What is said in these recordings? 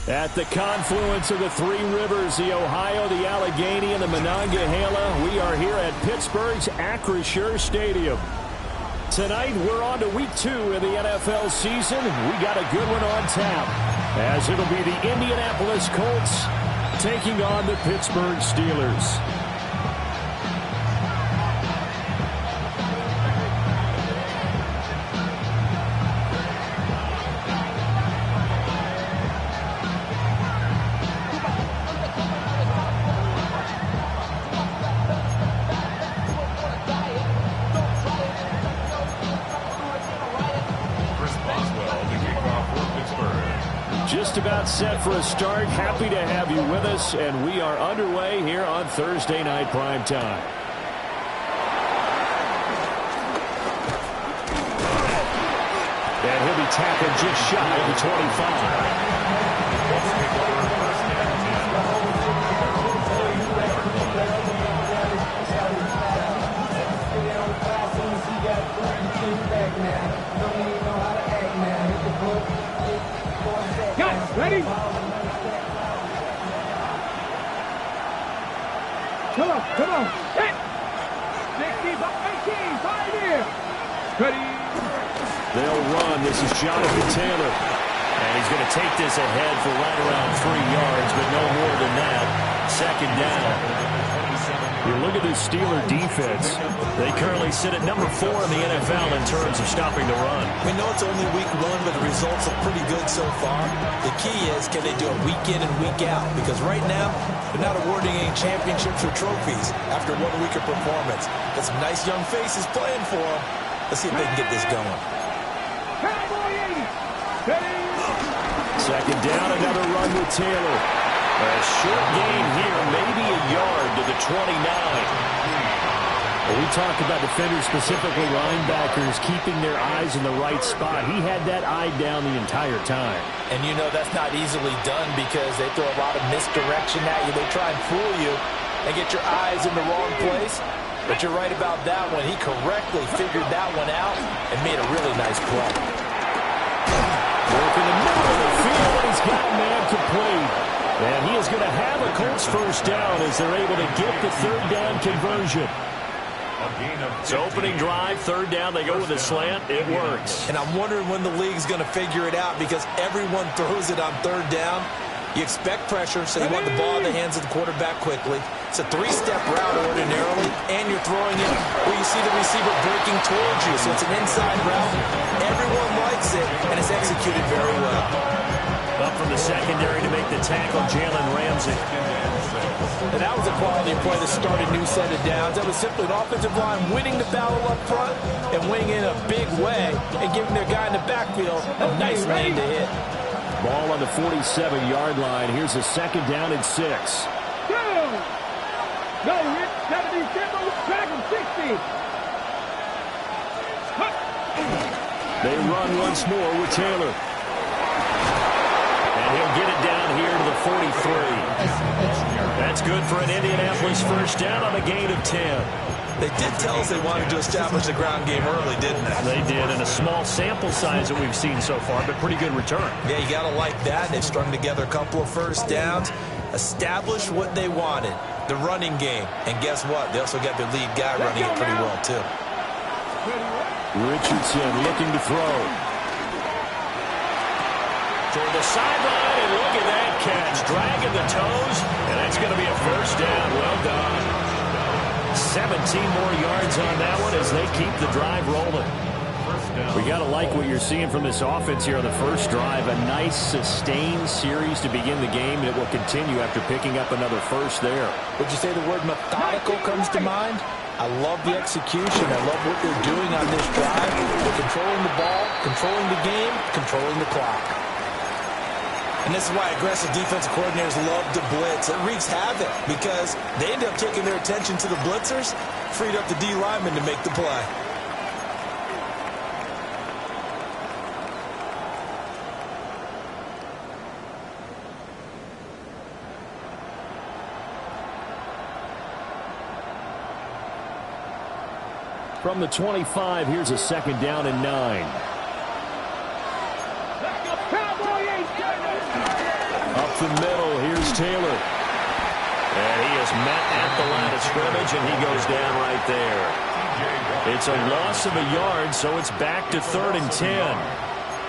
At the confluence of the three rivers, the Ohio, the Allegheny, and the Monongahela, we are here at Pittsburgh's Acrisure Stadium. Tonight, we're on to week 2 in the NFL season. We got a good one on tap, as it'll be the Indianapolis Colts taking on the Pittsburgh Steelers. Just about set for a start. Happy to have you with us, and we are underway here on Thursday Night Prime Time. And he'll be tackled just shy of the 25. Ready? Come on. Hit! 16, 5 here. Ready? They'll run. This is Jonathan Taylor. And he's going to take this ahead for right around 3 yards, but no more than that. Second down. You look at this Steeler defense. They currently sit at number 4 in the NFL in terms of stopping the run. We know it's only week 1, but the results are pretty good so far. The key is, can they do it week in and week out? Because right now, they're not awarding any championships or trophies after 1 week of performance. Got some nice young faces playing for them. Let's see if they can get this going. Second down, another run with Taylor. A short gain here, maybe a yard to the 29. Well, we talk about defenders, specifically linebackers, keeping their eyes in the right spot. He had that eye down the entire time. And you know that's not easily done because they throw a lot of misdirection at you. They try and fool you and get your eyes in the wrong place. But you're right about that one. He correctly figured that one out and made a really nice play. Work in the middle of the field, and he's got a man complete. And he is going to have a Colts first down as they're able to get the third down conversion. So opening drive, third down, they go with a slant. It works. And I'm wondering when the league's going to figure it out because everyone throws it on third down. You expect pressure, so you want the ball in the hands of the quarterback quickly. It's a 3-step route ordinarily, and you're throwing it where you see the receiver breaking towards you. So it's an inside route. Everyone likes it, and it's executed very well. Up from the secondary to make the tackle, Jalen Ramsey. And that was a quality play that started a new set of downs. That was simply an offensive line winning the battle up front and winning in a big way and giving their guy in the backfield a nice lane to hit. Ball on the 47-yard line. Here's a second down and 6. No, Rick, 77, back and 60. They run once more with Taylor. And he'll get it down here to the 43. That's good for an Indianapolis first down on a gain of 10. They did tell us they wanted to establish the ground game early, didn't they? They did, and a small sample size that we've seen so far, but pretty good return. Yeah, you got to like that. They've strung together a couple of first downs, established what they wanted, the running game. And guess what? They also got their lead guy running it pretty well, too. Richardson looking to throw. Toward the sideline, and look at that catch. Dragging the toes, and that's going to be a first down. Well done. 17 more yards on that one as they keep the drive rolling. We got to like what you're seeing from this offense here on the first drive. A nice, sustained series to begin the game, and it will continue after picking up another first there. Would you say the word methodical comes to mind? I love the execution. I love what they're doing on this drive. They're controlling the ball, controlling the game, controlling the clock. And this is why aggressive defensive coordinators love to blitz. It wreaks havoc because they end up taking their attention to the blitzers, freed up the D lineman to make the play. From the 25, here's a second down and 9. A the middle. Here's Taylor. And he is met at the line of scrimmage, and he goes down right there. It's a loss of a yard, so it's back to 3rd and 10.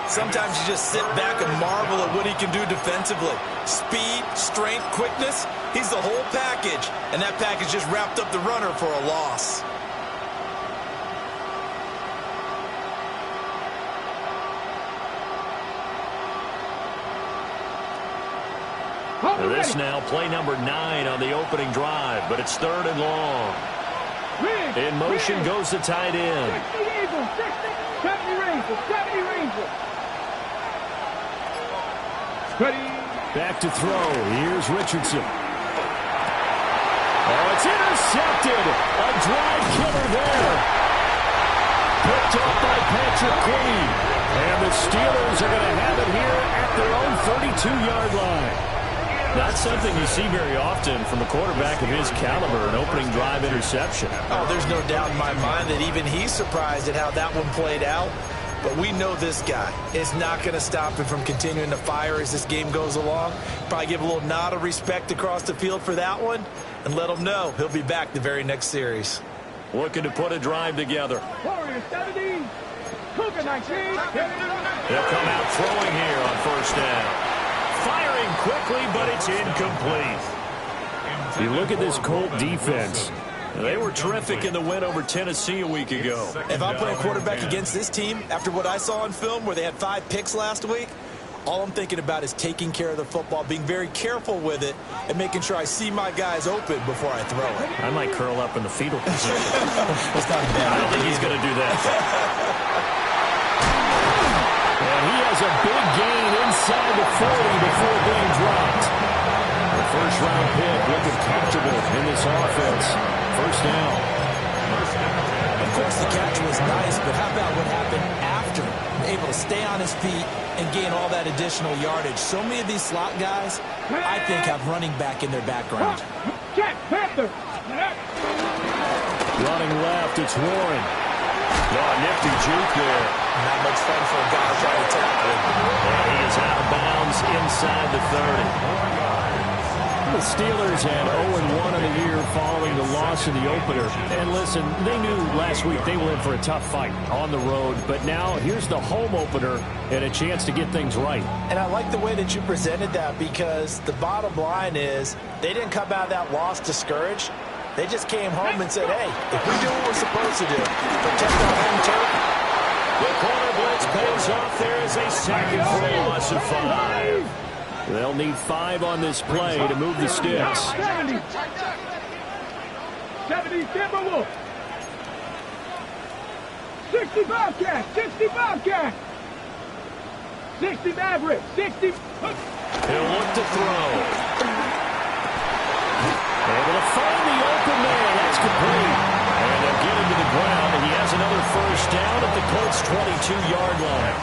Sometimes you just sit back and marvel at what he can do defensively. Speed, strength, quickness. He's the whole package, and that package just wrapped up the runner for a loss. This now play number 9 on the opening drive, but it's 3rd and long. In motion goes the tight end. 60 Eagles, 60, 70 Rangers, 70 Rangers. Back to throw. Here's Richardson. Oh, it's intercepted. A drive killer there. Picked up by Patrick Queen. And the Steelers are going to have it here at their own 32-yard line. Not something you see very often from a quarterback of his caliber, an opening drive interception. Oh, there's no doubt in my mind that even he's surprised at how that one played out. But we know this guy is not going to stop him from continuing to fire as this game goes along. Probably give a little nod of respect across the field for that one and let him know he'll be back the very next series. Looking to put a drive together. Warriors 70, Cougar 19. He'll come out throwing here on 1st down. Firing quickly, but it's incomplete. You look at this Colt defense. They were terrific in the win over Tennessee a week ago. If I'm playing quarterback against this team, after what I saw on film where they had 5 picks last week, all I'm thinking about is taking care of the football, being very careful with it, and making sure I see my guys open before I throw it. I might curl up in the fetal position. It's not bad. I don't think he's going to do that. And he has a big gain inside the 40 before being dropped. The first-round pick looking comfortable in this offense. 1st down. Of course, the catch was nice, but how about what happened after? Able to stay on his feet and gain all that additional yardage. So many of these slot guys, I think, have running back in their background. Check, Panther. Running left, it's Warren. Oh, nifty juke there. Not much fun for a guy trying to tackle him. And he is out of bounds inside the 30. The Steelers had 0-1 in the year following the loss in the opener. And listen, they knew last week they were in for a tough fight on the road. But now here's the home opener and a chance to get things right. And I like the way that you presented that, because the bottom line is they didn't come out of that loss discouraged. They just came home and said, hey, if we do what we're supposed to do, protect our home turf. The corner blitz pays off. There is a second for a loss of 5. They'll need 5 on this play to move the sticks. 70 Timberwolves. 60 Bobcats, 60 Bobcats. 60 Mavericks, 60. He'll look to throw. Able to find the open man. That's complete. And they'll get him to the ground, and he has another 1st down at the Colts' 22-yard line.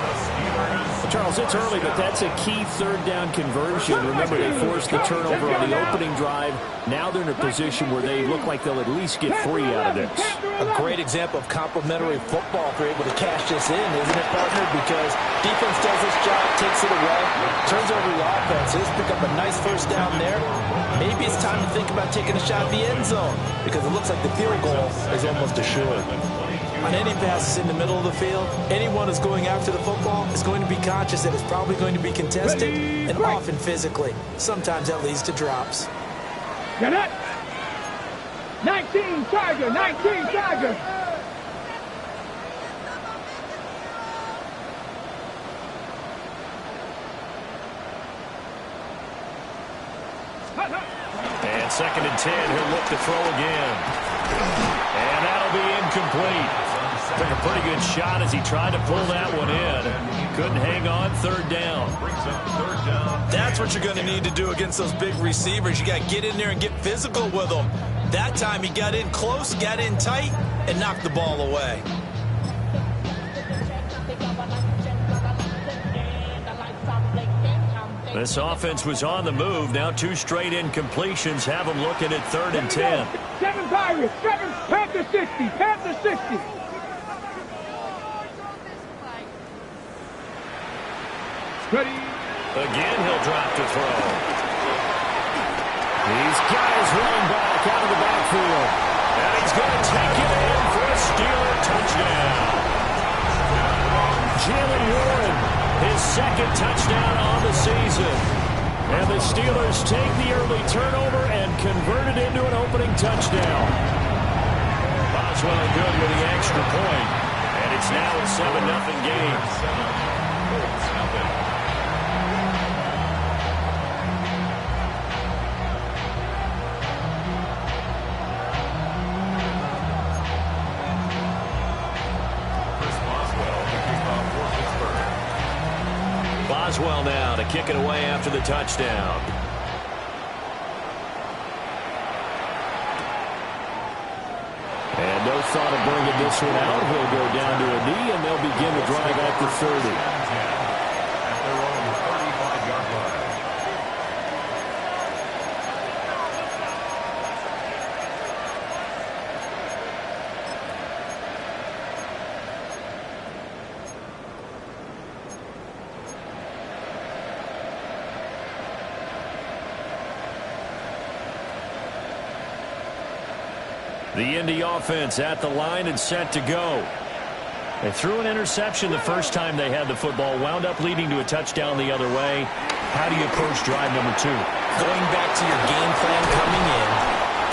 Charles, it's early, but that's a key 3rd down conversion. Remember, they forced the turnover on the opening drive. Now they're in a position where they look like they'll at least get 3 out of this. A great example of complementary football if they're able to cash this in, isn't it, partner? Because defense does its job, takes it away, turns over the offense. Let's pick up a nice 1st down there. Maybe it's time to think about taking a shot at the end zone, because it looks like the field goal is almost assured. On any passes in the middle of the field, anyone who's going after the football is going to be conscious that it's probably going to be contested and often physically. Sometimes that leads to drops. Get it. 19 Tiger, 19 Tiger. And 2nd and 10, he'll look to throw again. And that'll be incomplete. Took a pretty good shot as he tried to pull that one in. Couldn't hang on. 3rd down. That's what you're going to need to do against those big receivers. You got to get in there and get physical with them. That time he got in close, got in tight, and knocked the ball away. This offense was on the move. Now 2 straight incompletions have them looking at 3rd and 10. 7 Pirates, 7 Panther 60, Panther 60. Ready. Again, he'll drop to throw. These guys running back out of the backfield. And he's going to take it in for a Steeler touchdown. Jalen Warren, his second touchdown on the season. And the Steelers take the early turnover and convert it into an opening touchdown. Boswell good with the extra point. And it's now a 7-0 game. Boswell now to kick it away after the touchdown. And no thought of bringing this one out. He'll go down to a knee, and they'll begin the drive at the 30. The Indy offense at the line and set to go. They threw an interception the first time they had the football, wound up leading to a touchdown the other way. How do you approach drive number 2? Going back to your game plan coming in,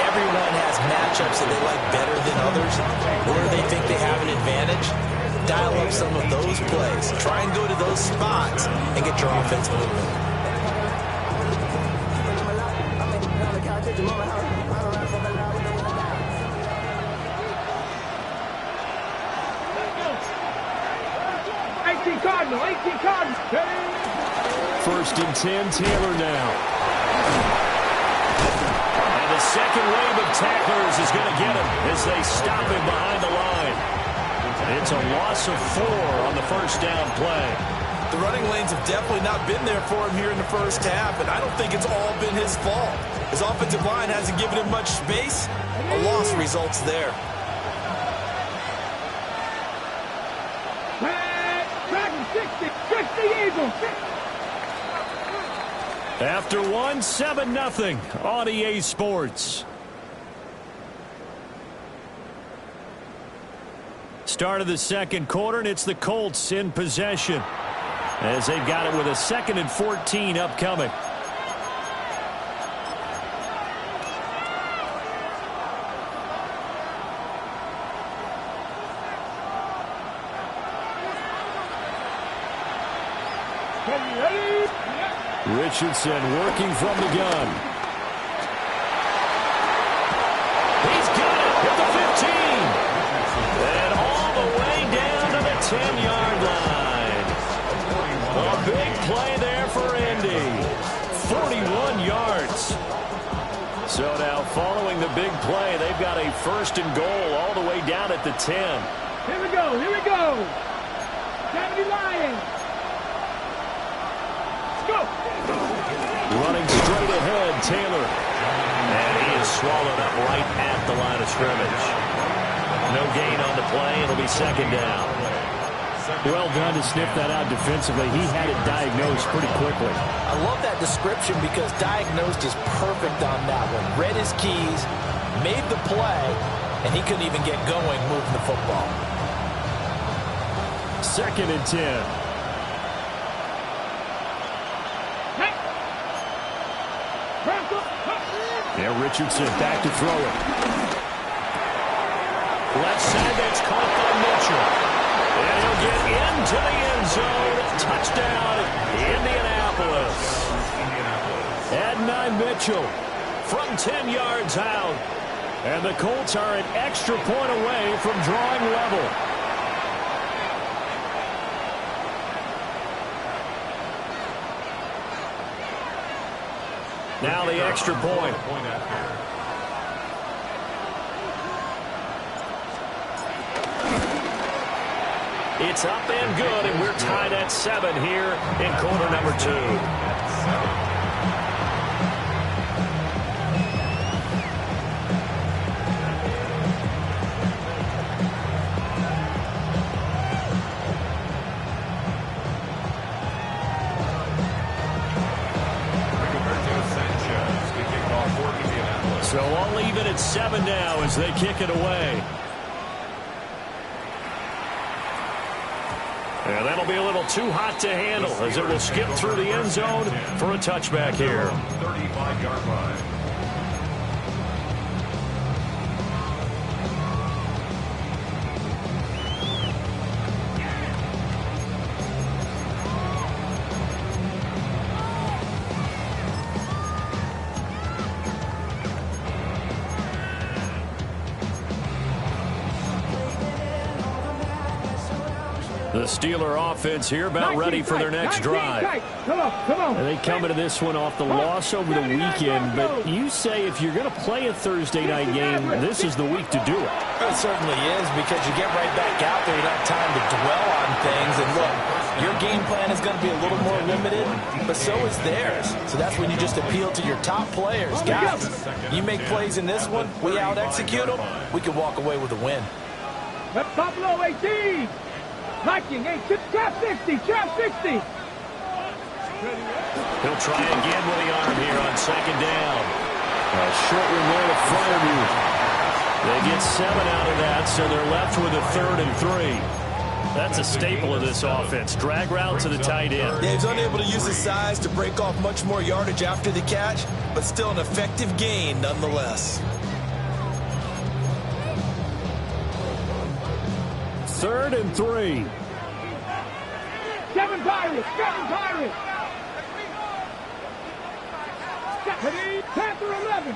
everyone has matchups that they like better than others. Where they think they have an advantage, dial up some of those plays. Try and go to those spots and get your offense moving. First and 10, Taylor now. And the second wave of tacklers is going to get him as they stop him behind the line. It's a loss of 4 on the first down play. The running lanes have definitely not been there for him here in the first half, and I don't think it's all been his fault. His offensive line hasn't given him much space. A loss results there. After 1, 7-0 on EA Sports. Start of the second quarter, and it's the Colts in possession as they've got it with a 2nd and 14 upcoming. Richardson working from the gun. He's got it at the 15. And all the way down to the 10-yard line. A big play there for Indy. 41 yards. So now following the big play, they've got a 1st and goal all the way down at the 10. Here we go, here we go. 70 Lions. Go. Running straight ahead, Taylor. And he is swallowed up right at the line of scrimmage. No gain on the play. It'll be 2nd down. Well done to sniff that out defensively. He had it diagnosed pretty quickly. I love that description because diagnosed is perfect on that one. Read his keys, made the play, and he couldn't even get going moving the football. 2nd and 10. Yeah, Richardson back to throw it. Left side, that's caught by Mitchell. And he'll get into the end zone. Touchdown, Indianapolis. Adonai Mitchell from 10 yards out. And the Colts are an extra point away from drawing level. Now the extra point. It's up and good, and we're tied at 7 here in quarter number 2. So all even at 7 now as they kick it away. And that'll be a little too hot to handle as it will skip through the end zone for a touchback here. 35-yard line. The Steeler offense here about ready for their next drive. Come on. And they come into this one off the loss over the weekend. But you say if you're going to play a Thursday night game, this is the week to do it. It certainly is, because you get right back out there. You don't have time to dwell on things. And look, your game plan is going to be a little more limited, but so is theirs. So that's when you just appeal to your top players. Guys, you make plays in this one, we out-execute them, we can walk away with a win. Buffalo 18. Viking, trap 60, trap 60. He'll try again with the arm here on second down. A short one there to Fryermuth. They get 7 out of that, so they're left with a 3rd and 3. That's a staple of this offense. Drag route to the tight end. Yeah, he's unable to use his size to break off much more yardage after the catch, but still an effective gain nonetheless. 3rd and 3. 7 Pirates. Panther 11.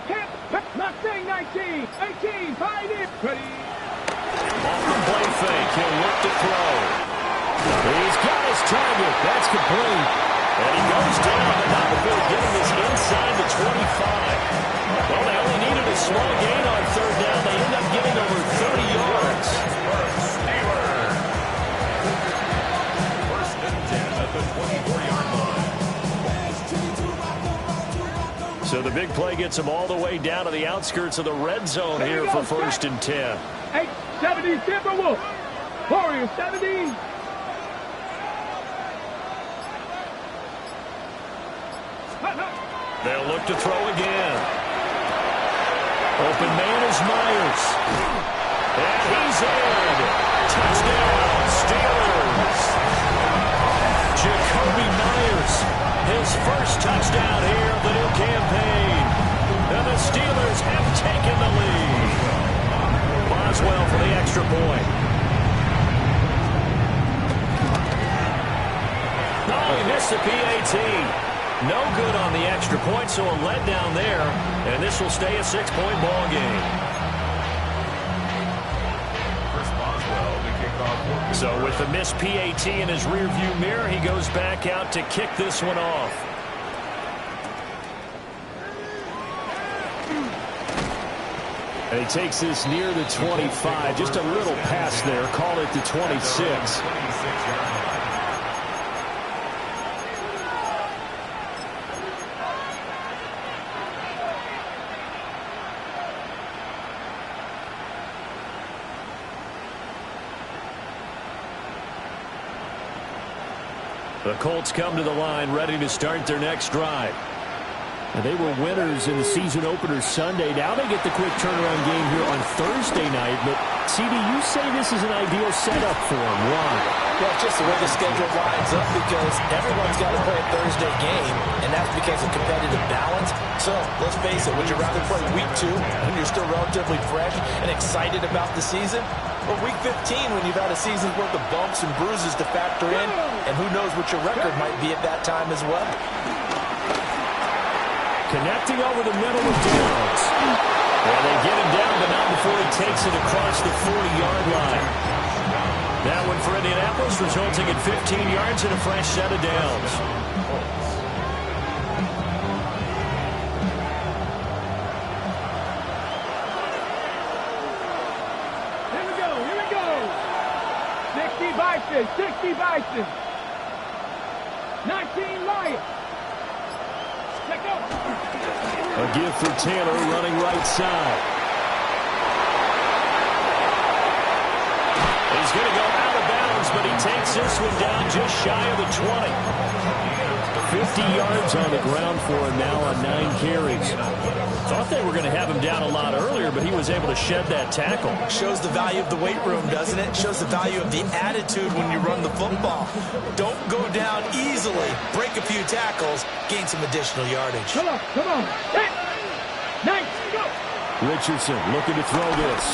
Mustang 19. 18. Pioneer. Off the play fake. He'll look to throw. He's got his target. That's complete. And he goes down, but not before getting this inside the 25. Well, they only needed a small gain on 3rd down. They end up getting over 30 yards. First and 10 at the 24-yard line. So the big play gets them all the way down to the outskirts of the red zone here for 1st and 10. 870 Timberwolves. Warriors 70. They'll look to throw again. Open man is Myers. And he's in. Touchdown, Steelers. Jacoby Myers, his first touchdown here of the new campaign. And the Steelers have taken the lead. Boswell for the extra point. Oh, he missed the PAT. No good on the extra point, so a letdown there. And this will stay a 6-point ball game. Chris Boswell, the kickoff. So with the missed PAT in his rearview mirror, he goes back out to kick this one off. And he takes this near the 25. Just a little pass there. Call it the 26. The Colts come to the line ready to start their next drive. And they were winners in the season opener Sunday. Now they get the quick turnaround game here on Thursday night. But, CD, you say this is an ideal setup for them. Why? Well, it's just the way the schedule lines up, because everyone's got to play a Thursday game, and that's because of competitive balance. So, let's face it, would you rather play week 2 when you're still relatively fresh and excited about the season? Or week 15 when you've had a season's worth of bumps and bruises to factor in, and who knows what your record might be at that time as well. Connecting over the middle with Downs. And they get him down, but not before he takes it across the 40-yard line. That one for Indianapolis, resulting in 15 yards and a fresh set of downs. Here we go. 60 Bison. 19 Lions. A give for Taylor running right side. He's going to go out of bounds but he takes this one down just shy of the 20. 50 yards on the ground for him now on 9 carries. Thought they were going to have him down a lot earlier, but he was able to shed that tackle. Shows the value of the weight room, doesn't it? Shows the value of the attitude when you run the football. Don't go down easily. Break a few tackles. Gain some additional yardage. Come on, come on. Hey. Nice, go. Richardson looking to throw this.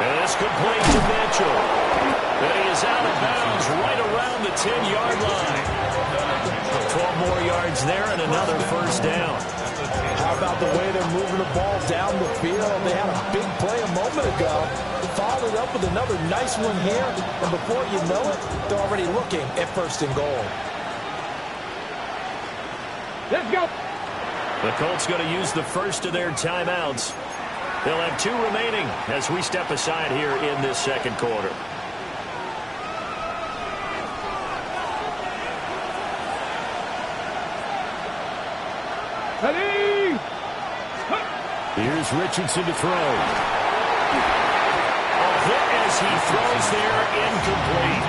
And it's complete to Mitchell. And he is out of bounds right around the 10-yard line. 12 more yards there and another first down. How about the way they're moving the ball down the field? They had a big play a moment ago. Followed up with another nice one here. And before you know it, they're already looking at first and goal. Let's go. The Colts going to use the first of their timeouts. They'll have 2 remaining as we step aside here in this second quarter. Ready. Here's Richardson to throw. A hit as he throws there, incomplete.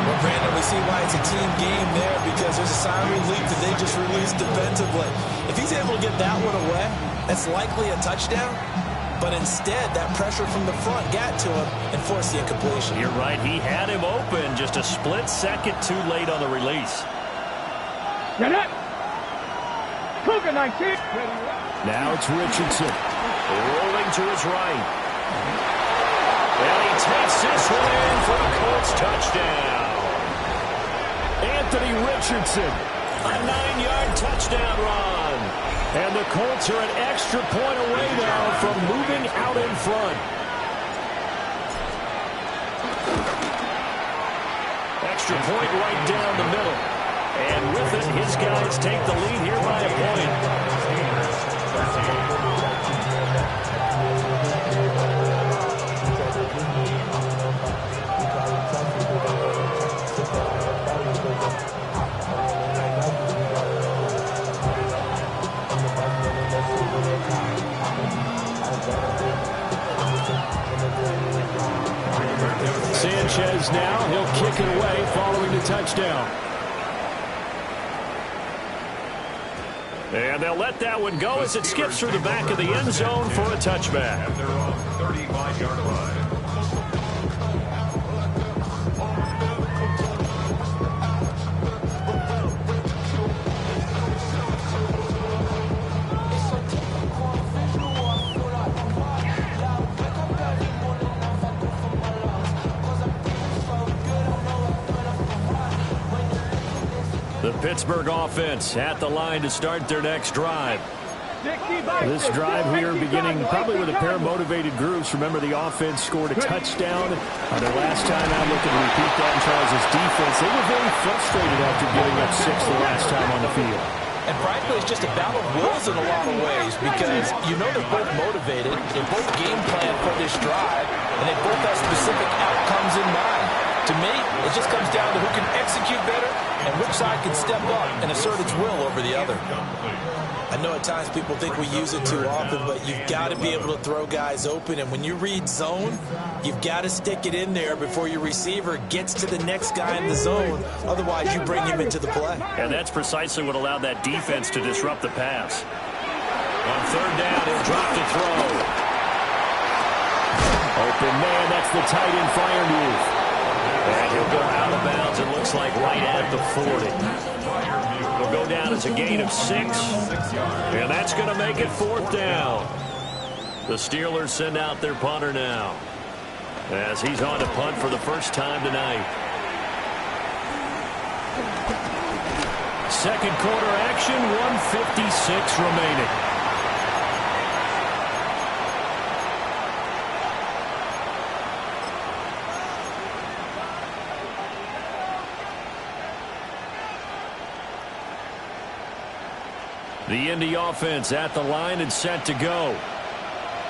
Well, Brandon, we see why it's a team game there, because there's a sign of relief that they just released defensively. If he's able to get that one away, that's likely a touchdown. But instead, that pressure from the front got to him and forced the incompletion. You're right. He had him open, just a split second too late on the release. Get it. Cougar 19. Now it's Richardson. Rolling to his right. And he takes this one in for the Colts touchdown. Anthony Richardson, a 9-yard touchdown run. And the Colts are an extra point away now from moving out in front. Extra point right down the middle. And with it, his guys take the lead here by a point. Sanchez now, he'll kick it away following the touchdown. And they'll let that one go as it skips through the back of the end zone for a touchback. At their own 35-yard line. The Pittsburgh offense at the line to start their next drive. This drive here beginning probably with a pair of motivated groups. Remember, the offense scored a touchdown on their last time out. Looking to repeat that in Charles' defense. They were very frustrated after giving up 6 the last time on the field. And frankly, it's just a battle of wills in a lot of ways, because you know they're both motivated, they both game plan for this drive, and they both have specific outcomes in mind. To me, it just comes down to who can execute better and which side can step up and assert its will over the other. I know at times people think we use it too often, but you've got to be able to throw guys open. And when you read zone, you've got to stick it in there before your receiver gets to the next guy in the zone. Otherwise, you bring him into the play. And that's precisely what allowed that defense to disrupt the pass. On third down, he'll drop to throw. Open man, that's the tight end fire move. And he'll go out of bounds, it looks like right at the 40. He'll go down as a gain of 6. And that's going to make it 4th down. The Steelers send out their punter now, as he's on to punt for the first time tonight. Second quarter action, 1:56 remaining. The Indy offense at the line and set to go.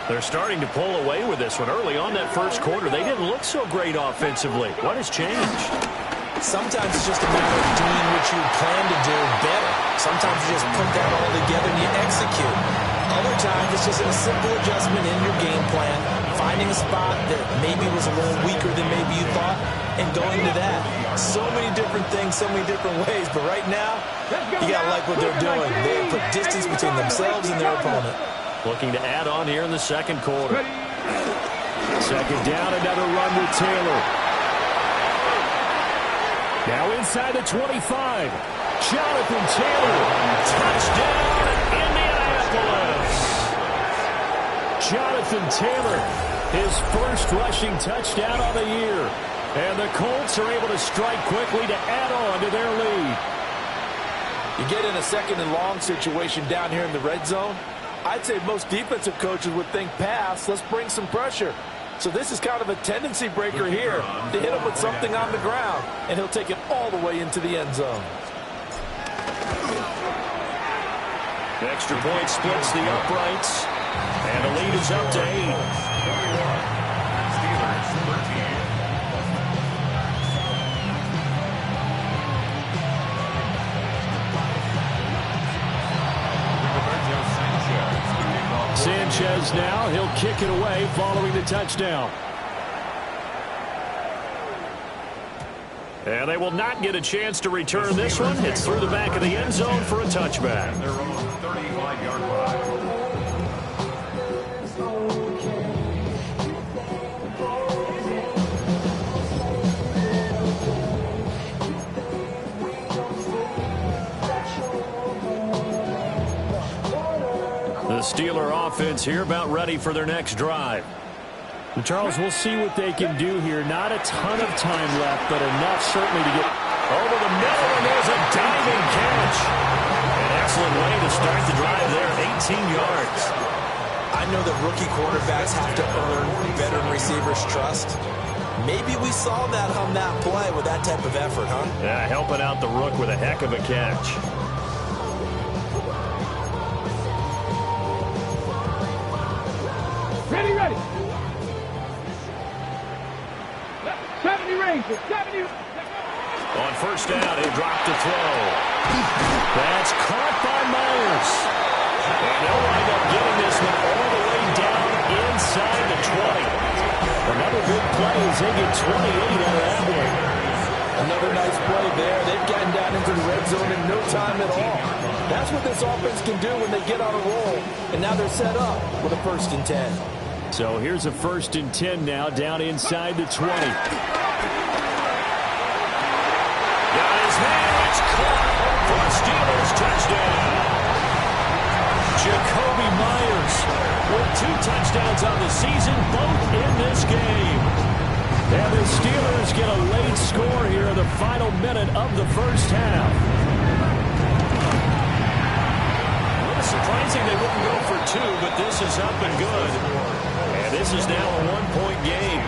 They're starting to pull away with this one. Early on that first quarter, they didn't look so great offensively. What has changed? Sometimes it's just a matter of doing what you plan to do better. Sometimes you just put that all together and you execute. Other times it's just a simple adjustment in your game plan, finding a spot that maybe was a little weaker than maybe you thought, and going to that. So many different things, so many different ways, but right now, you got to like what they're doing. They have put distance between themselves and their opponent. Looking to add on here in the second quarter. Second down, another run with Taylor. Now inside the 25. Jonathan Taylor. Touchdown, Indianapolis. Jonathan Taylor, his first rushing touchdown of the year. And the Colts are able to strike quickly to add on to their lead. You get in a second and long situation down here in the red zone. I'd say most defensive coaches would think pass, let's bring some pressure. So this is kind of a tendency breaker here to hit him with something on the ground, and he'll take it all the way into the end zone. The extra point splits the uprights, and the lead is up to 8. Sanchez now, he'll kick it away following the touchdown. And they will not get a chance to return this one. It's through the back of the end zone for a touchback. Their own 35-yard line. The Steeler offense here about ready for their next drive. And Charles, we'll see what they can do here. Not a ton of time left, but enough certainly to get over the middle, and there's a diving catch. An excellent way to start the drive there, 18 yards. I know that rookie quarterbacks have to earn veteran receivers' trust. Maybe we saw that on that play with that type of effort, huh? Yeah, helping out the rook with a heck of a catch. Ready, ready. 70 range, 70. On first down, he'll drop to throw. That's caught by Myers. And they'll wind up getting this one all the way down inside the 20. Another big play as they get 28 out of that one. Another nice play there. They've gotten down into the red zone in no time at all. That's what this offense can do when they get on a roll. And now they're set up with a 1st and 10. So here's a 1st and 10 now down inside the 20. Got his hand. It's caught for a Steelers touchdown. Jacoby Myers with 2 touchdowns on the season, both in this game. And the Steelers get a late score here in the final minute of the first half. A little surprising they wouldn't go for 2, but this is up and good. And this is now a 1-point game.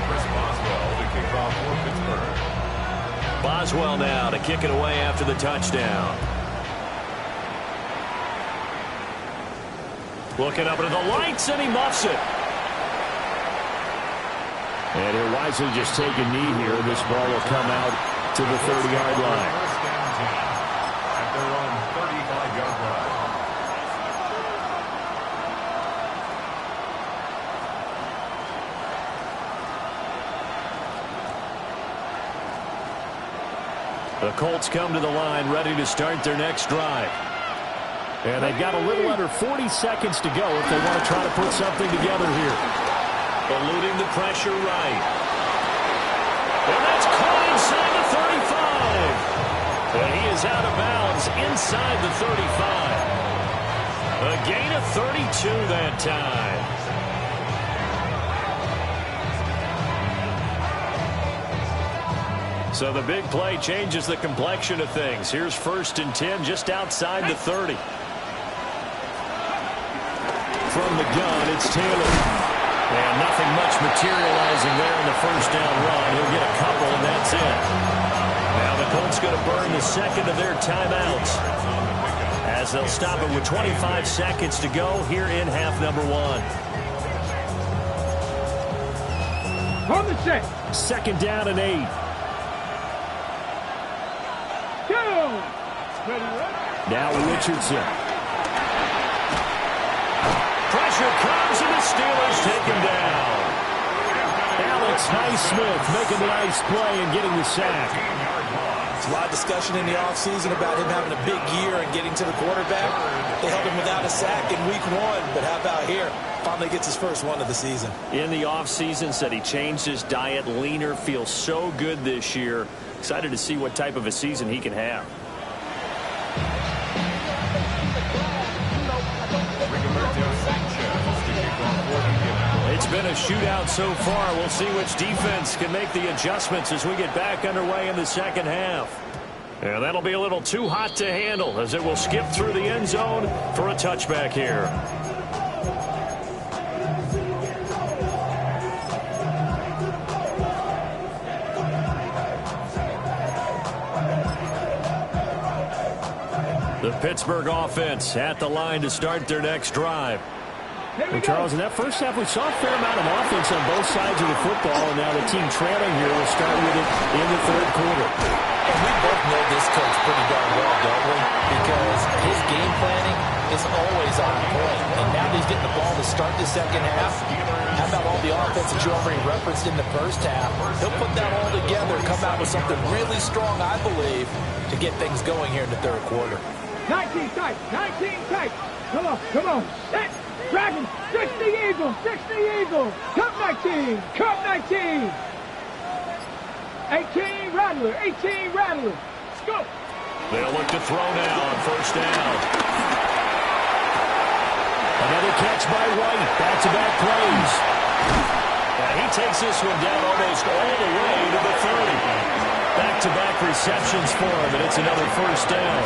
Chris Boswell to kick off for Pittsburgh. Boswell now to kick it away after the touchdown. Looking up into the lights, and he muffs it. And he'll wisely just take a knee here. This ball will come out to the 30-yard line. First down 10 at their own 35-yard line. The Colts come to the line ready to start their next drive. And they've got a little under 40 seconds to go if they want to try to put something together here. Eluding the pressure right. And that's caught inside the 35. And he is out of bounds inside the 35. A gain of 32 that time. So the big play changes the complexion of things. Here's 1st and 10 just outside the 30. From the gun, it's Taylor. And nothing much materializing there in the first down run. He'll get a couple, and that's it. Now the Colts going to burn the second of their timeouts as they'll stop it with 25 seconds to go here in half number 1. On the set. 2nd down and 8. Go. Ready, ready. Now Richardson. Pressure comes, and the Steelers take him down. Alex Highsmith making the nice play and getting the sack. There's a lot of discussion in the offseason about him having a big year and getting to the quarterback. They held him without a sack in week 1, but how about here? Finally gets his first one of the season. In the offseason, said he changed his diet, leaner, feels so good this year. Excited to see what type of a season he can have. It's been a shootout so far. We'll see which defense can make the adjustments as we get back underway in the second half. And that'll be a little too hot to handle as it will skip through the end zone for a touchback here. The Pittsburgh offense at the line to start their next drive. Well, Charles, in that first half, we saw a fair amount of offense on both sides of the football, and now the team trailing here will start with it in the third quarter. And we both know this coach pretty darn well, don't we? Because his game planning is always on point. And now that he's getting the ball to start the second half, how about all the offense that you already referenced in the first half? He'll put that all together and come out with something really strong, I believe, to get things going here in the third quarter. 19 tight, 19 tight. Come on, come on. Set. Dragon, 60 Eagles, 60 Eagles. Cup 19, Cup 19. 18 Rattler, 18 Rattler. Let's go. They'll look to throw now on first down. Another catch by White. Back-to-back plays. And he takes this one down almost all the way to the 30. Back-to-back receptions for him, and it's another first down.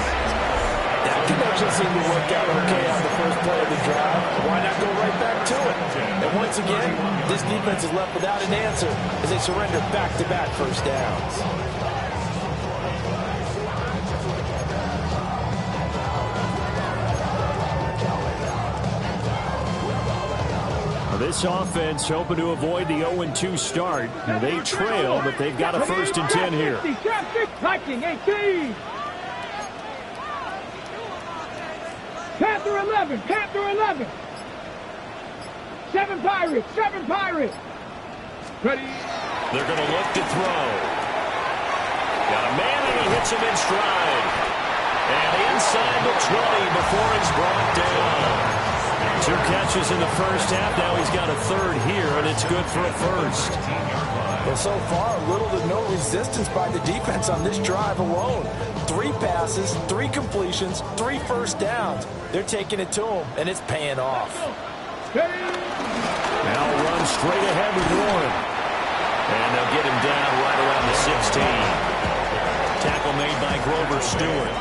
That connection seemed to work out okay on the first play of the drive. Why not go right back to it? And once again, this defense is left without an answer as they surrender back-to-back first downs. This offense hoping to avoid the 0-2 start. They trail, but they've got a 1st and 10 here. Viking 18. Panther 11, Panther 11. 7 Pirates, 7 Pirates. Ready. They're going to look to throw. Got a man, and he hits him in stride. And inside the 20 before he's brought down. 2 catches in the first half. Now he's got a 3rd here, and it's good for a 1st. Well, so far, little to no resistance by the defense on this drive alone. 3 passes, 3 completions, 3 first downs. They're taking it to him, and it's paying off. Now run straight ahead with Warren. And they'll get him down right around the 16. Tackle made by Grover Stewart.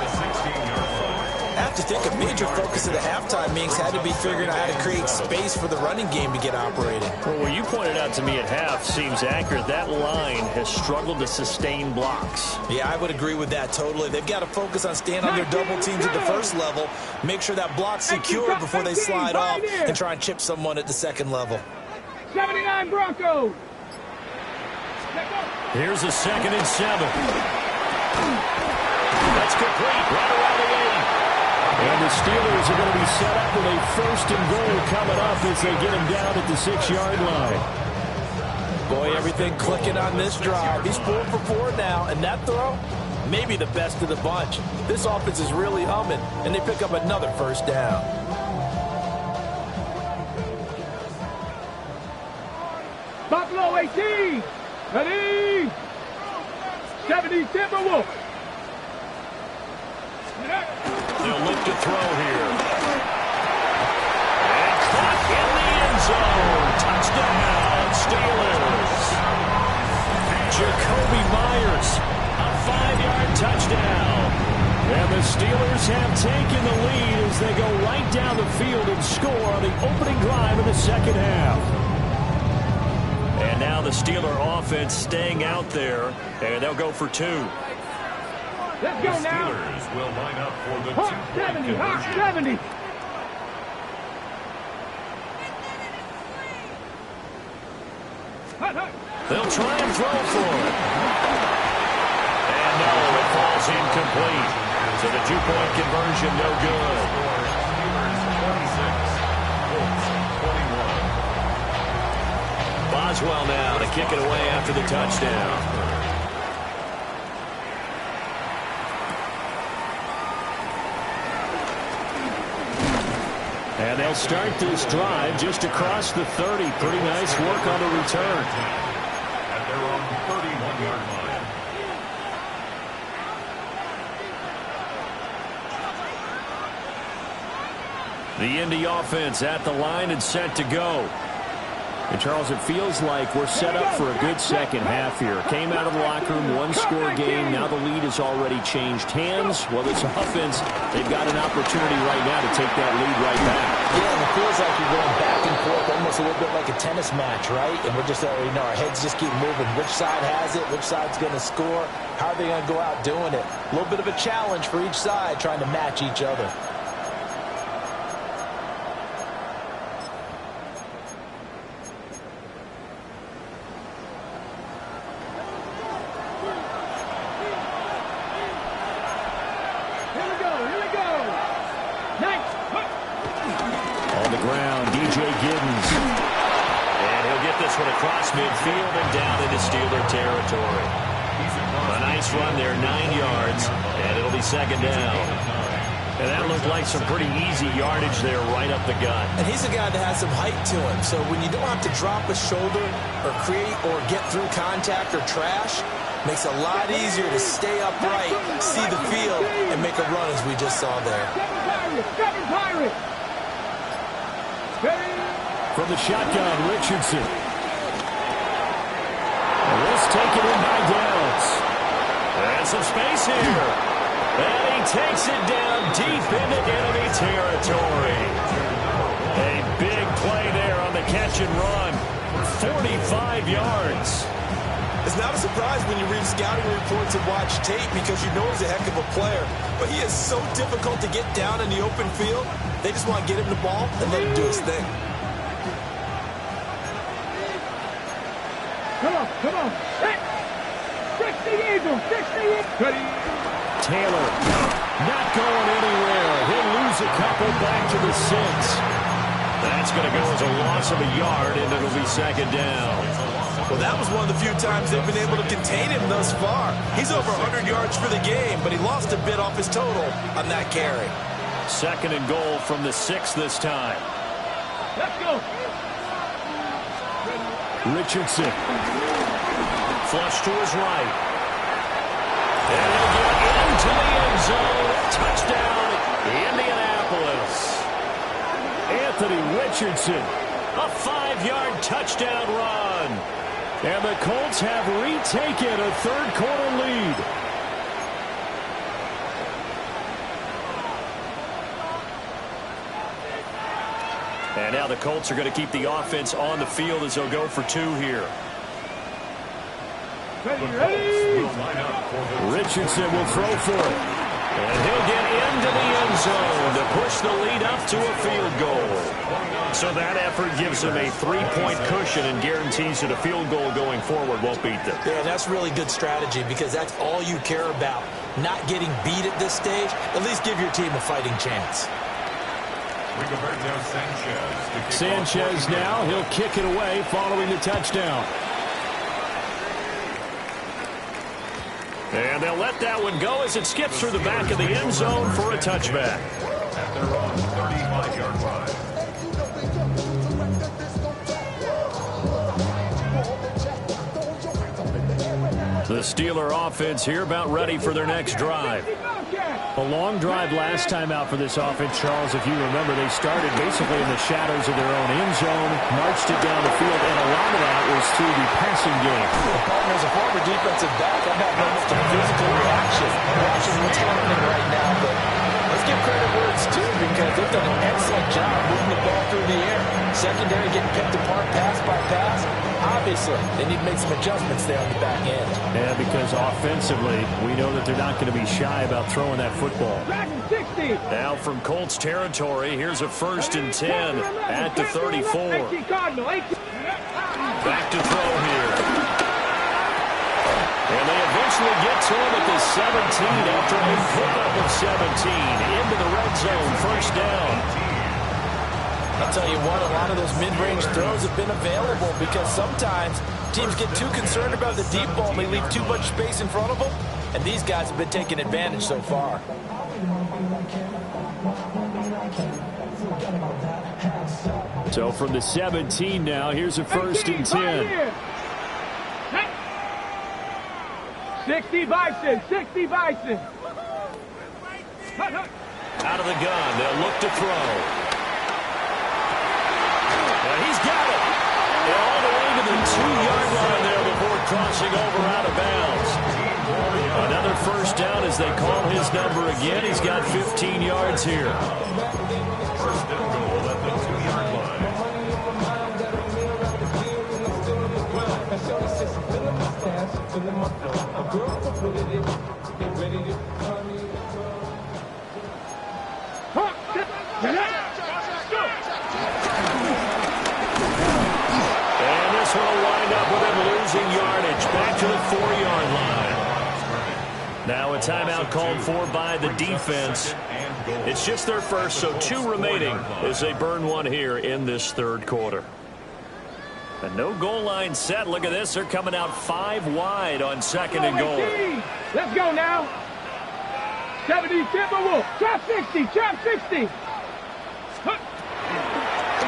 I have to think a major focus of the halftime meetings had to be figuring out how to create space for the running game to get operating. Well, what you pointed out to me at half seems accurate. That line has struggled to sustain blocks. Yeah, I would agree with that totally. They've got to focus on staying on their double teams at the first level, make sure that block's secure before they slide off and try and chip someone at the second level. 79 Broncos. Here's a 2nd and 7. That's complete right around the 8. And the Steelers are going to be set up with a 1st and goal coming up as they get him down at the 6-yard line. Boy, everything clicking on this drive. He's 4 for 4 now, and that throw, maybe the best of the bunch. This offense is really humming, and they pick up another 1st down. Buffalo 18. Ready. 70 Timberwolves. They'll look to throw here. And caught in the end zone. Touchdown, Steelers. Jacoby Myers, a 5-yard touchdown. And the Steelers have taken the lead as they go right down the field and score on the opening drive of the second half. And now the Steeler offense staying out there, and they'll go for 2. Let's go The now. Steelers will line up for the Hawk 2-point 70, Hawk conversion. 70. They'll try and throw for it. And no, it falls incomplete. So the two-point conversion, no good. Boswell now to kick it away after the touchdown. And they'll start this drive just across the 30. Pretty nice work on the return. At their own 31-yard line. The Indy offense at the line and set to go. And, Charles, it feels like we're set up for a good second half here. Came out of the locker room, one-score game. Now the lead has already changed hands. Well, this offense, they've got an opportunity right now to take that lead right back. Yeah, and it feels like you're going back and forth, almost a little bit like a tennis match, right? And we're just already know our heads just keep moving. Which side has it? Which side's going to score? How are they going to go out doing it? A little bit of a challenge for each side, trying to match each other. Across midfield and down into Steeler territory. A nice run there, 9 yards, and it'll be second down. And that looked like some pretty easy yardage there right up the gut. And he's a guy that has some height to him, so when you don't have to drop a shoulder or create or get through contact or trash, makes it a lot easier to stay upright, see the field, and make a run as we just saw there. From the shotgun, Richardson. This taken in by Downs. And some space here. And he takes it down deep into enemy territory. A big play there on the catch and run. 45 yards. It's not a surprise when you read scouting reports and watch tape because you know he's a heck of a player. But he is so difficult to get down in the open field. They just want to get him the ball and let him do his thing. Come on. Set. 60 Eagles. 60 Eagles. Taylor not going anywhere. He'll lose a couple back to the 6. That's going to go as a loss of a yard, and it'll be second down. Well, that was one of the few times they've been able to contain him thus far. He's over 100 yards for the game, but he lost a bit off his total on that carry. Second and goal from the 6 this time. Let's go. Richardson. Flush to his right. And he'll get into the end zone. Touchdown, Indianapolis. Anthony Richardson. A 5-yard touchdown run. And the Colts have retaken a third-quarter lead. And now the Colts are going to keep the offense on the field as they'll go for 2 here. Ready? Richardson will throw for it. And he'll get into the end zone to push the lead up to a field goal. So that effort gives them a 3-point cushion and guarantees that a field goal going forward won't beat them. Yeah, that's really good strategy because that's all you care about. Not getting beat at this stage. At least give your team a fighting chance. Sanchez now, he'll kick it away following the touchdown. And they'll let that one go as it skips through the back of the end zone for a touchback. At their own 35-yard line. The Steeler offense here about ready for their next drive. A long drive last time out for this offense, Charles. If you remember, they started basically in the shadows of their own end zone, marched it down the field, and a lot of that was through the passing game. As a former defensive back, I'm having almost a physical reaction watching what's happening right now. But let's give credit where it's due because they've done an excellent job moving the ball through the air. Secondary getting picked apart pass by pass. Obviously, they need to make some adjustments there on the back end. Yeah, because offensively, we know that they're not going to be shy about throwing that football. Now from Colts territory, here's a 1st and 10 at the 34. Back to throw here. And they eventually will get to him at the 17 after a pickup of 17. Into the red zone, first down. I'll tell you what, a lot of those mid-range throws have been available because sometimes teams get too concerned about the deep ball and they leave too much space in front of them, and these guys have been taking advantage so far. So from the 17 now, here's a first and 10. 60 Bison, 60 Bison. Out of the gun, they'll look to throw. And he's got it. All the way to the 2-yard line there before crossing over out of bounds. Another first down as they call his number again. He's got 15 yards here. First and goal at the 2-yard line. And this one will wind up with him losing yardage back to the 4-yard line. Now a timeout called for by the defense. It's just their first, so 2 remaining as they burn one here in this third quarter. And no goal line set. Look at this. They're coming out 5 wide on second and goal. Let's go now. 70 Timberwolf. Trap 60. Trap 60.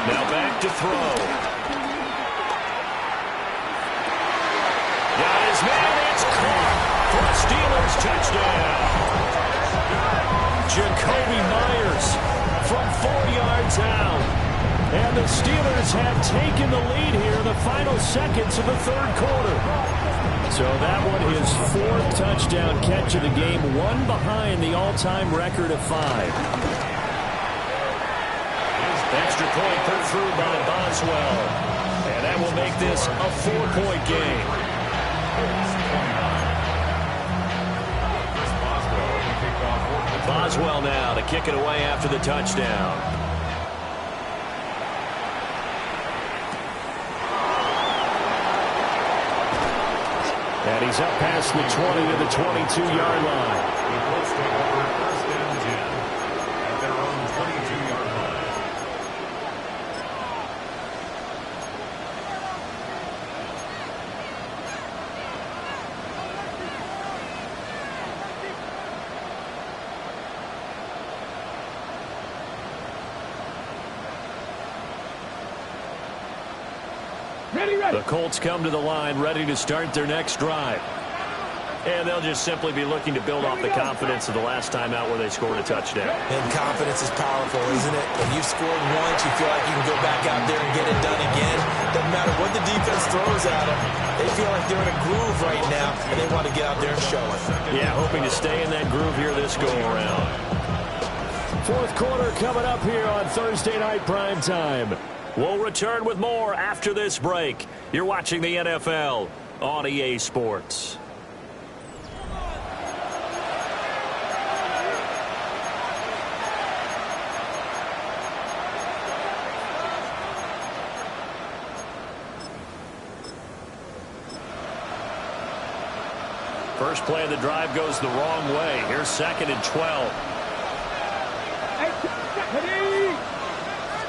Now back to throw. Got his man. It's caught for a Steelers touchdown. Jacoby Myers from 4 yards out. And the Steelers have taken the lead here in the final seconds of the third quarter. So that one his 4th touchdown catch of the game, one behind the all-time record of 5. Extra point put through by Boswell. And that will make this a 4-point game. Boswell now to kick it away after the touchdown. And he's up past the 20 to the 22-yard line. The Colts take over first and 10 at their own 22-yard line. The Colts come to the line ready to start their next drive. And they'll just simply be looking to build off the confidence of the last time out where they scored a touchdown. And confidence is powerful, isn't it? When you've scored once, you feel like you can go back out there and get it done again. Doesn't matter what the defense throws at them. They feel like they're in a groove right now, and they want to get out there and show it. Yeah, hoping to stay in that groove here this go-around. Fourth quarter coming up here on Thursday Night Prime Time. We'll return with more after this break. You're watching the NFL on EA Sports. First play of the drive goes the wrong way. Here's 2nd and 12.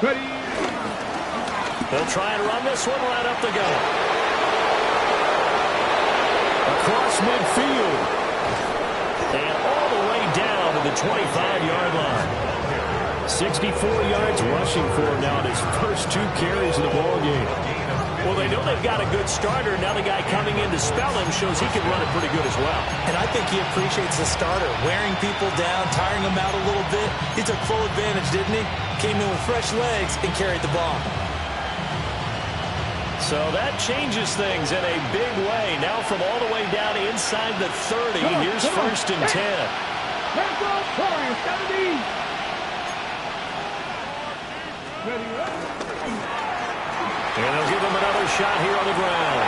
Ready. They'll try and run this one right up the gut. Across midfield. And all the way down to the 25-yard line. 64 yards rushing for him now in his first 2 carries of the ballgame. Well, they know they've got a good starter. Now the guy coming in to spell him shows he can run it pretty good as well. And I think he appreciates the starter, wearing people down, tiring them out a little bit. He took full advantage, didn't he? Came in with fresh legs and carried the ball. So that changes things in a big way. Now from all the way down inside the 30, here's 1st and 10. Let's go, 70. Ready. And they'll give him another shot here on the ground.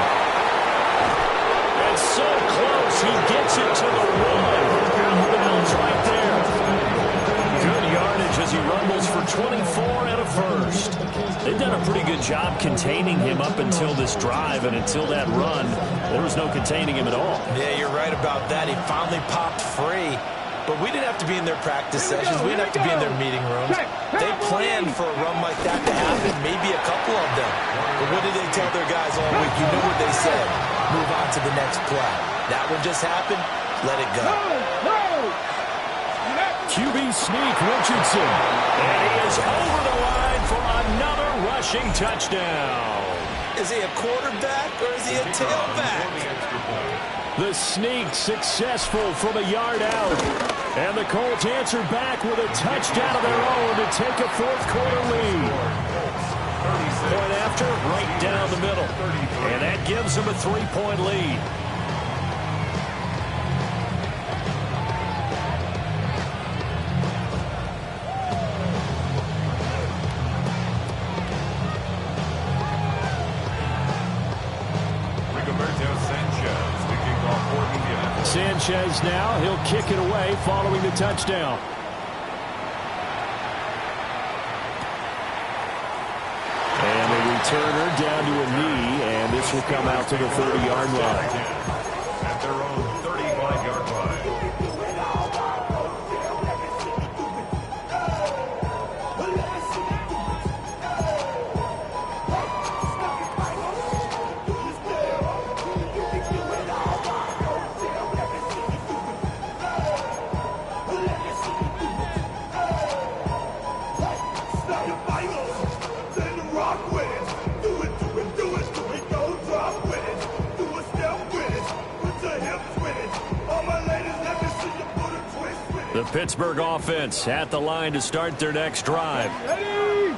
And so close, he gets it to the 1. Out of bounds right there. Good yardage as he rumbles for 24 and a first. They've done a pretty good job containing him up until this drive, and until that run, there was no containing him at all. Yeah, you're right about that. He finally popped free. But we didn't have to be in their practice sessions. We didn't have to be in their meeting rooms. They planned for a run like that to happen, maybe a couple of them. But what did they tell their guys all week? You know what they said. Move on to the next play. That one just happened. Let it go. QB sneak, Richardson. And he is over the line for another rushing touchdown. Is he a quarterback or is he a tailback? The sneak successful from a yard out. And the Colts answer back with a touchdown of their own to take a fourth-quarter lead. Point after, right down the middle. And that gives them a 3-point lead. Sanchez now, he'll kick it away following the touchdown. And the returner down to a knee, and this will come out to the 30-yard line. At their own 35-yard line. The Pittsburgh offense at the line to start their next drive.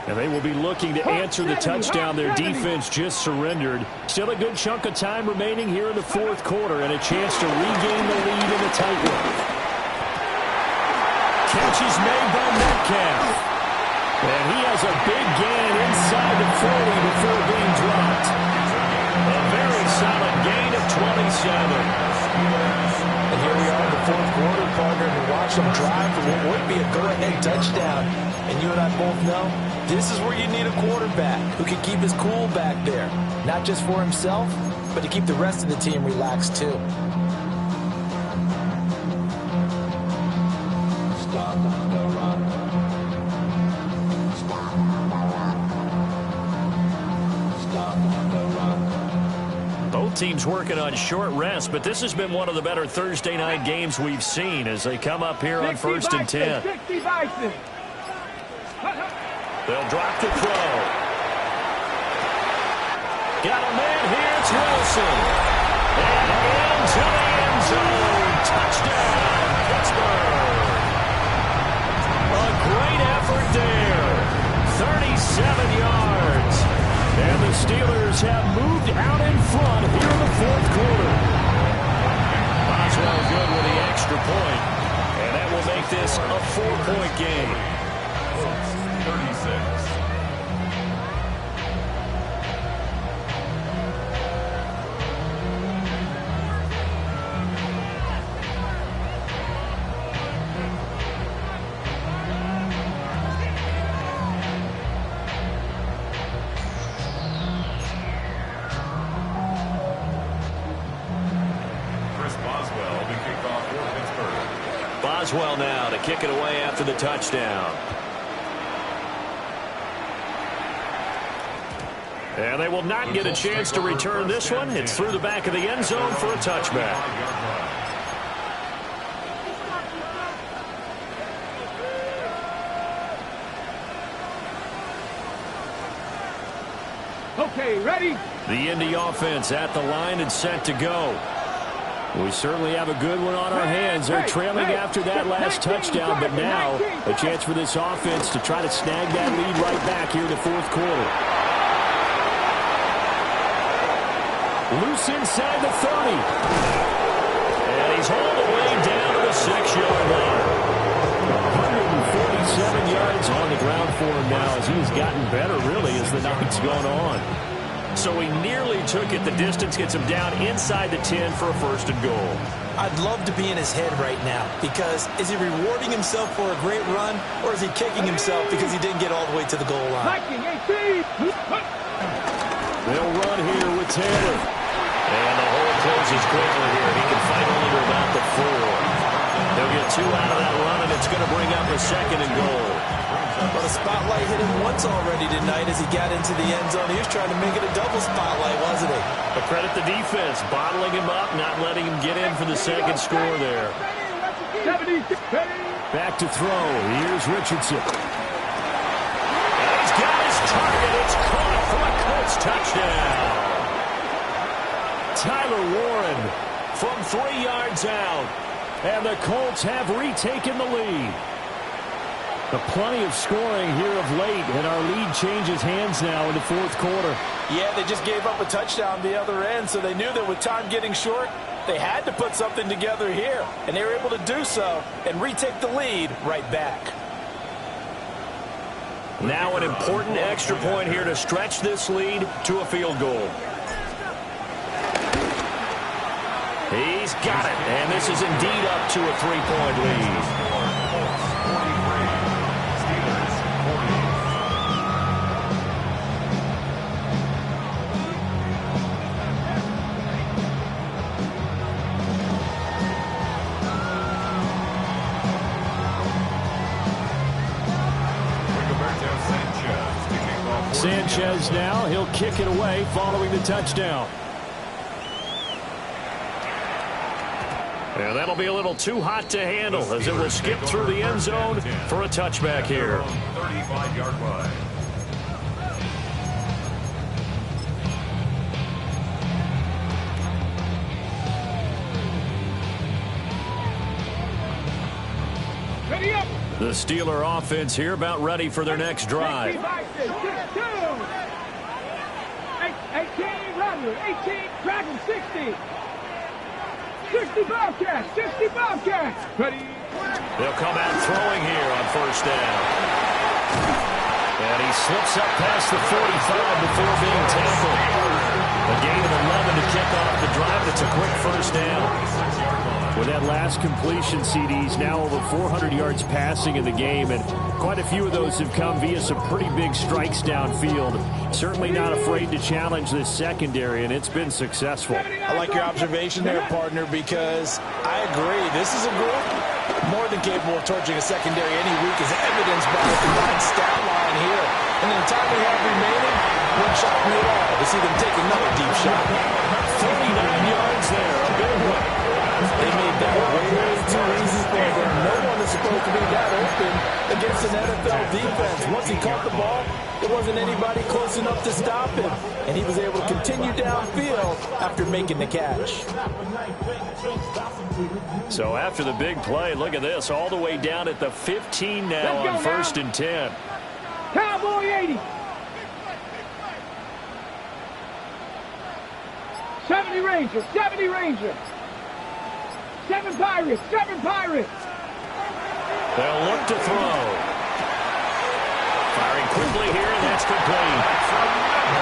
And they will be looking to answer the touchdown their defense just surrendered. Still a good chunk of time remaining here in the fourth quarter and a chance to regain the lead in the tight one. Catch is made by Metcalf. And he has a big gain inside the 40 before being dropped. A very solid gain of 27. And here we are in the fourth quarter, partner, to watch them drive for what would be a go-ahead touchdown. And you and I both know this is where you need a quarterback who can keep his cool back there. Not just for himself, but to keep the rest of the team relaxed too. Teams working on short rest, but this has been one of the better Thursday night games we've seen as they come up here on 1st and 10. They'll drop the throw. Got a man here, it's Wilson. And into the end zone. Touchdown, Pittsburgh. A great effort there. 37 yards. And the Steelers have moved out in front here in the fourth quarter. Boswell good with the extra point. And that will make this a 4-point game. 36. Boswell now to kick it away after the touchdown. And they will not get a chance to return this one. It's through the back of the end zone for a touchback. Okay, ready? The Indy offense at the line and set to go. We certainly have a good one on our hands. They're trailing after that last touchdown, but now a chance for this offense to try to snag that lead right back here in the fourth quarter. Loose inside the 30. And he's hauled away down to the 6-yard line. 147 yards on the ground for him now as he's gotten better, really, as the night's gone on. So he nearly took it. The distance gets him down inside the 10 for a first and goal. I'd love to be in his head right now because is he rewarding himself for a great run or is he kicking himself because he didn't get all the way to the goal line? They'll run here with Taylor. And the hole closes quickly here. He can fight only to about the 4. They'll get 2 out of that run, and it's going to bring up a second and goal. But a spotlight hit him once already tonight as he got into the end zone. He was trying to make it a double spotlight, wasn't he? But credit the defense, bottling him up, not letting him get in for the second score there. Back to throw. Here's Richardson. And he's got his target. It's caught for a Colts touchdown. Tyler Warren from 3 yards out. And the Colts have retaken the lead. Plenty of scoring here of late, and our lead changes hands now in the fourth quarter. Yeah, they just gave up a touchdown the other end, so they knew that with time getting short, they had to put something together here, and they were able to do so and retake the lead right back. Now an important extra point here to stretch this lead to a field goal. He's got it, and this is indeed up to a 3-point lead. Sanchez now, he'll kick it away following the touchdown. And that'll be a little too hot to handle as it will skip through the end zone for a touchback here. 35-yard line. Ready up. The Steeler offense here about ready for their next drive. 18 Rattler, 18 Dragon, 60. 60 Bobcats, 60 Bobcats. Ready. They'll come out throwing here on first down. And he slips up past the 45 before being tackled. A gain of 11 to kick off the drive. It's a quick first down. With that last completion, CD's now over 400 yards passing in the game, and quite a few of those have come via some pretty big strikes downfield. Certainly not afraid to challenge this secondary, and it's been successful. I like your observation there, partner, because I agree. This is a group more than capable of torching a secondary any week, as evidenced by the combined stat line here. And in the time we have remaining, wouldn't shock me at all to see them take another deep shot. 39 yards there, a big one. They made that way too easy for them. No one is supposed to be that open against an NFL defense. Once he caught the ball, there wasn't anybody close enough to stop him. And he was able to continue downfield after making the catch. So after the big play, look at this, all the way down at the 15 now on first and 10. Cowboy 80. 70 Ranger, 70 Ranger. 7 Pirates, 7 Pirates. They'll look to throw. Firing quickly here, and that's complete.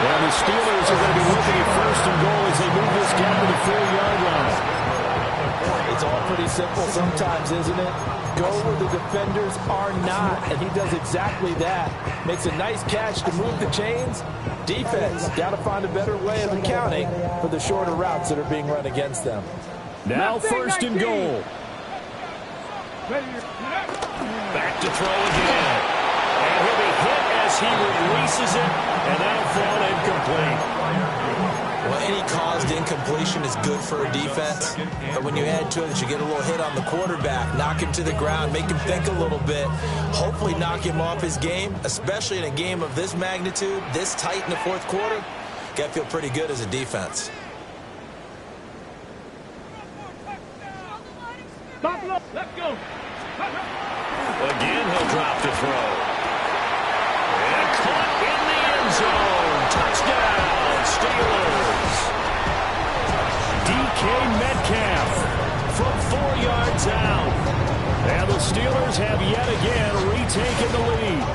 Well, the Steelers are going to be looking at first and goal as they move this down to the 4-yard line. It's all pretty simple sometimes, isn't it? Go where the defenders are not, and he does exactly that. Makes a nice catch to move the chains. Defense, got to find a better way of accounting for the shorter routes that are being run against them. Now first and goal. Back to throw again. And he'll be hit as he releases it, and that'll fall incomplete. Well, any caused incompletion is good for a defense, but when you add to it that you get a little hit on the quarterback, knock him to the ground, make him think a little bit, hopefully knock him off his game, especially in a game of this magnitude, this tight in the fourth quarter, got to feel pretty good as a defense. Buffalo, let's go. Again, he'll drop to throw. And caught in the end zone. Touchdown, Steelers. DK Metcalf from 4 yards out. And the Steelers have yet again retaken the lead.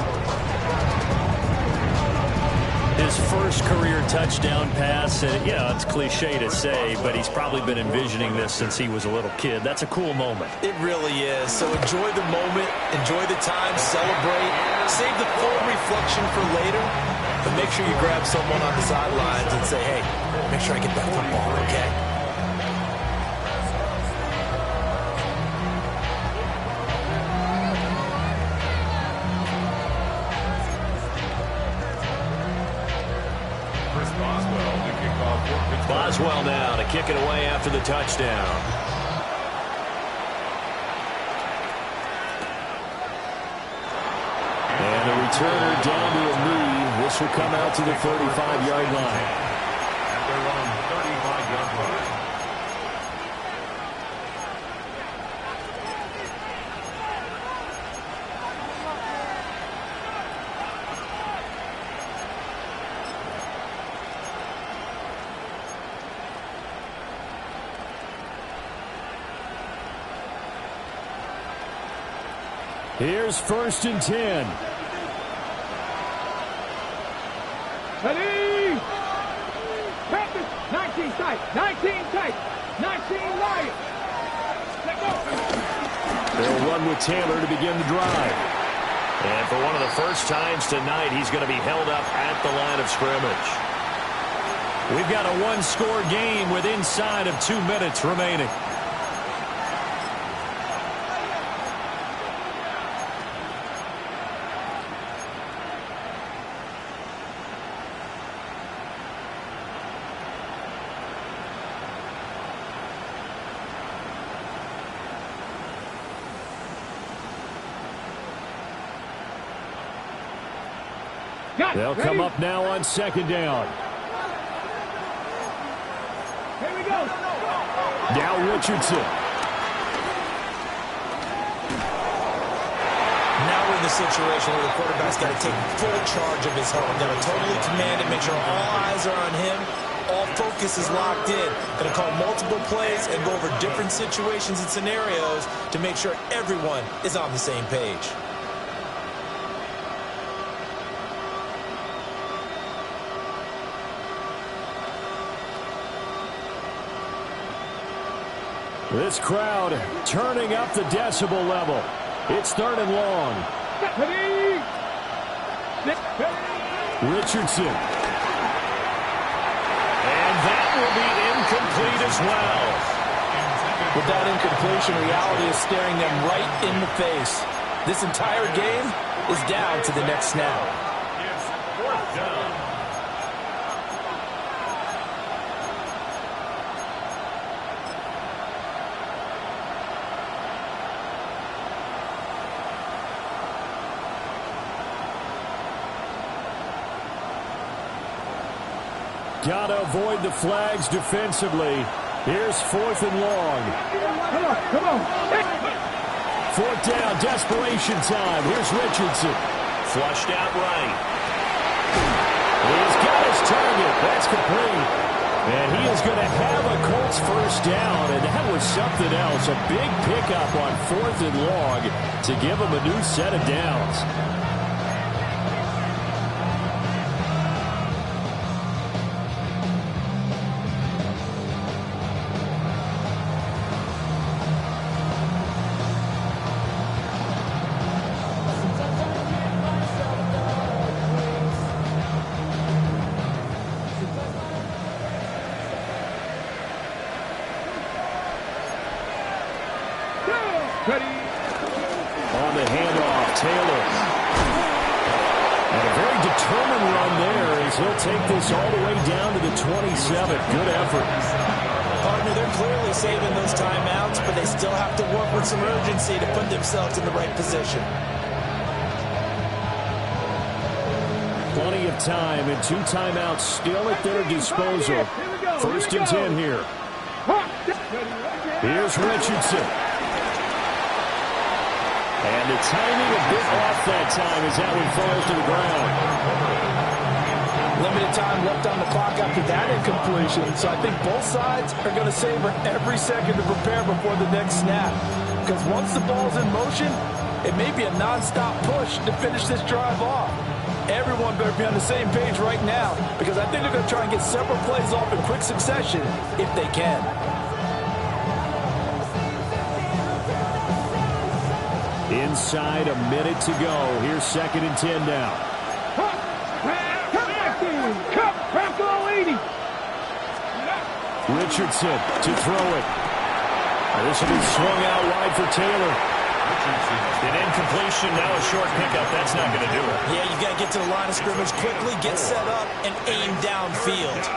His first first career touchdown pass. And, you know, it's cliche to say, but he's probably been envisioning this since he was a little kid. That's a cool moment. It really is. So enjoy the moment, enjoy the time, celebrate, save the full reflection for later, but make sure you grab someone on the sidelines and say, hey, make sure I get that football, okay? Boswell now to kick it away after the touchdown. And the returner down to a knee. This will come out to the 35-yard line. At their own 35-yard line. Here's 1st and 10. Ready? Practice. 19 tight. 19 tight. 19 Lions. Let go. They'll run with Taylor to begin the drive. And for one of the first times tonight, he's going to be held up at the line of scrimmage. We've got a one-score game with inside of 2 minutes remaining. They'll come up now on 2nd down. Here we go. Now Richardson. Now we're in the situation where the quarterback's got to take full charge of his home. Got to totally command it, make sure all eyes are on him. All focus is locked in. Going to call multiple plays and go over different situations and scenarios to make sure everyone is on the same page. This crowd turning up the decibel level. It's 3rd and long. Richardson. And that will be incomplete as well. With that incompletion, reality is staring them right in the face. This entire game is down to the next snap. It's 4th down. Got to avoid the flags defensively. Here's 4th and long. Come on. 4th down, desperation time. Here's Richardson. Flushed out right. He's got his target. That's complete. And he is going to have a Colts 1st down, and that was something else. A big pickup on 4th and long to give him a new set of downs. On the handoff, Taylor. And a very determined run there as he'll take this all the way down to the 27. Good effort. Partner, they're clearly saving those timeouts, but they still have to work with some urgency to put themselves in the right position. Plenty of time and 2 timeouts still at their disposal. 1st and 10 here. Here's Richardson. And the timing a bit off that time as that one falls to the ground. Limited time left on the clock after that incompletion, so I think both sides are going to savor every second to prepare before the next snap. Because once the ball's in motion, it may be a non-stop push to finish this drive off. Everyone better be on the same page right now because I think they're going to try and get several plays off in quick succession if they can. Inside a minute to go. Here's 2nd and 10 now. Richardson to throw it. This will be swung out wide for Taylor. An incompletion, now a short pickup. That's not going to do it. Yeah, you got to get to the line of scrimmage quickly, get set up, and aim downfield.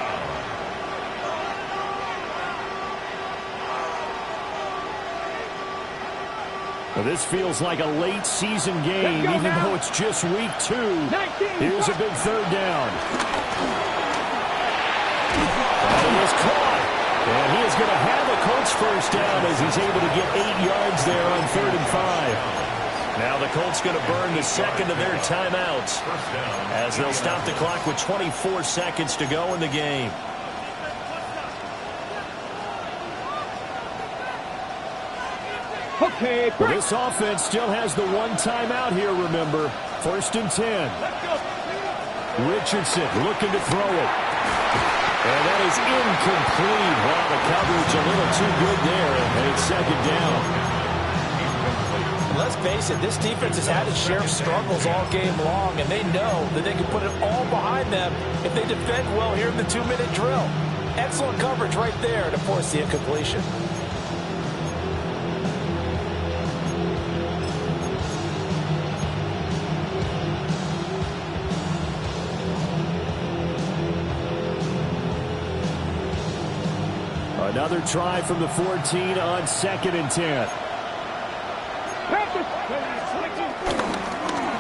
Well, this feels like a late season game, even though it's just week 2. Here's a big 3rd down. And he is caught. And he is going to have a Colts first down as he's able to get 8 yards there on 3rd and 5. Now the Colts going to burn the second of their timeouts as they'll stop the clock with 24 seconds to go in the game. Okay, well, this offense still has the one timeout here, remember. 1st and 10. Richardson looking to throw it. And that is incomplete. Wow, the coverage a little too good there, and it's 2nd down. Let's face it, this defense has had its share of struggles all game long, and they know that they can put it all behind them if they defend well here in the 2-minute drill. Excellent coverage right there to force the incompletion. Another try from the 14 on 2nd and 10.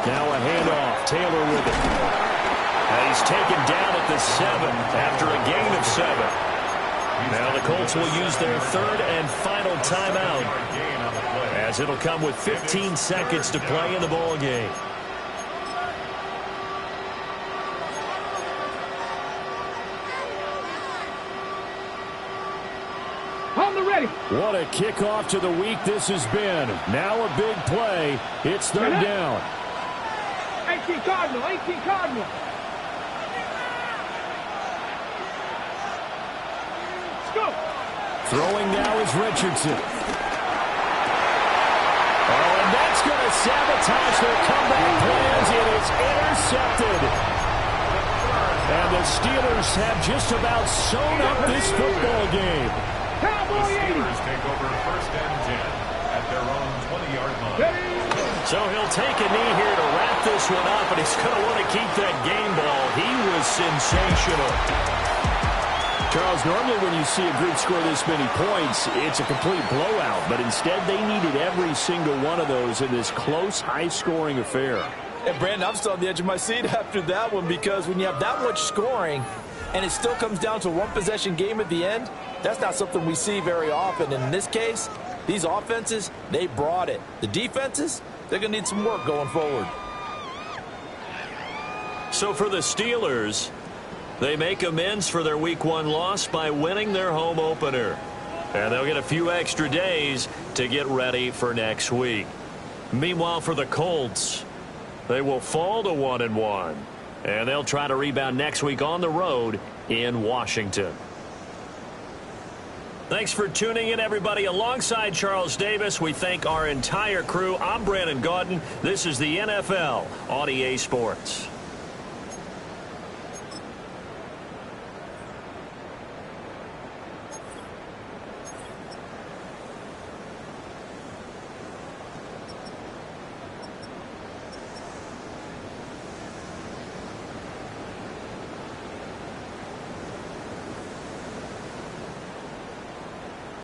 Now a handoff. Taylor with it. And he's taken down at the 7 after a gain of 7. Now the Colts will use their 3rd and final timeout as it'll come with 15 seconds to play in the ball game. What a kickoff to the week this has been. Now a big play. It's 3rd down. 18 Cardinal, 18 Cardinal. Let's go. Throwing now is Richardson. Oh, and that's going to sabotage their comeback plans. It is intercepted. And the Steelers have just about sewn up this football game. Steelers take over 1st and 10 at their own 20-yard line. So he'll take a knee here to wrap this one up, and he's going to want to keep that game ball. He was sensational. Charles, normally when you see a group score this many points, it's a complete blowout. But instead, they needed every single one of those in this close, high-scoring affair. And, Brandon, I'm still on the edge of my seat after that one because when you have that much scoring and it still comes down to a one-possession game at the end, that's not something we see very often. And in this case, these offenses, they brought it. The defenses, they're going to need some work going forward. So for the Steelers, they make amends for their Week 1 loss by winning their home opener. And they'll get a few extra days to get ready for next week. Meanwhile, for the Colts, they will fall to 1-1. And they'll try to rebound next week on the road in Washington. Thanks for tuning in, everybody. Alongside Charles Davis, we thank our entire crew. I'm Brandon Gaudin. This is the NFL on EA Sports.